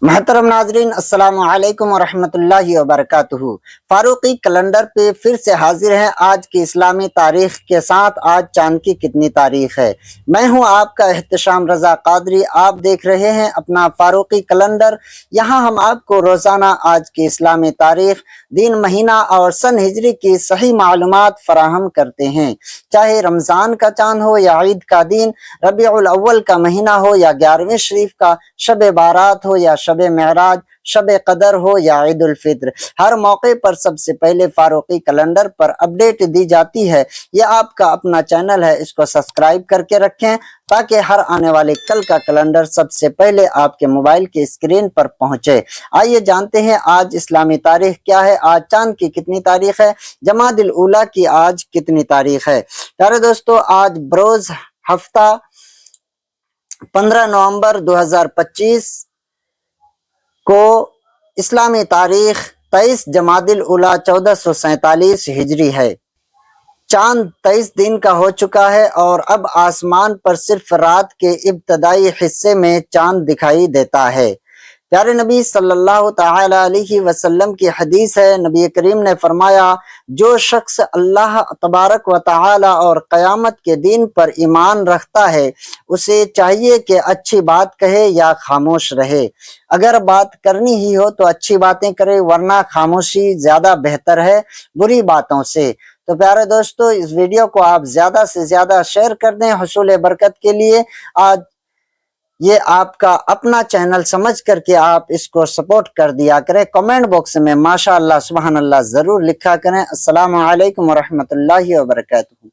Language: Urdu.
محترم ناظرین، السلام علیکم ورحمۃ اللہ وبرکاتہ۔ فاروقی کیلنڈر پہ پھر سے حاضر ہیں آج کی اسلامی تاریخ کے ساتھ۔ آج چاند کی کتنی تاریخ ہے؟ میں ہوں آپ کا احتشام رضا قادری، آپ دیکھ رہے ہیں اپنا فاروقی کیلنڈر۔ یہاں ہم آپ کو روزانہ آج کی اسلامی تاریخ، دن، مہینہ اور سن ہجری کی صحیح معلومات فراہم کرتے ہیں۔ چاہے رمضان کا چاند ہو یا عید کا دن، ربیع الاول کا مہینہ ہو یا 11ویں شریف کا شب بارات ہو یا شب معراج، شب قدر ہو یا عید الفطر، ہر موقع پر سب سے پہلے فاروقی کیلنڈر پر اپڈیٹ دی جاتی ہے۔ یہ آپ کا اپنا چینل ہے، اس کو سبسکرائب کر کے رکھیں تاکہ ہر آنے والے کل کا کیلنڈر سب سے پہلے آپ کے موبائل کی اسکرین پر پہنچے۔ آئیے جانتے ہیں آج اسلامی تاریخ کیا ہے، آج چاند کی کتنی تاریخ ہے، جمادی الاولیٰ کی آج کتنی تاریخ ہے۔ پیارے دوستو، آج بروز ہفتہ 15 نومبر 2025 کو اسلامی تاریخ 23 جمادی الاولیٰ 1447 ہجری ہے۔ چاند 23 دن کا ہو چکا ہے اور اب آسمان پر صرف رات کے ابتدائی حصے میں چاند دکھائی دیتا ہے۔ پیارے نبی صلی اللہ تعالی علیہ وسلم کی حدیث ہے، نبی کریم نے فرمایا، جو شخص اللہ تبارک و تعالی اور قیامت کے دن پر ایمان رکھتا ہے، اسے چاہیے کہ اچھی بات کہے یا خاموش رہے۔ اگر بات کرنی ہی ہو تو اچھی باتیں کرے، ورنہ خاموشی زیادہ بہتر ہے بری باتوں سے۔ تو پیارے دوستو، اس ویڈیو کو آپ زیادہ سے زیادہ شیئر کر دیں حصول برکت کے لیے۔ آج یہ آپ کا اپنا چینل سمجھ کر کے آپ اس کو سپورٹ کر دیا کریں۔ کمنٹ باکس میں ماشاءاللہ سبحان اللہ ضرور لکھا کریں۔ السلام علیکم ورحمۃ اللہ وبرکاتہ۔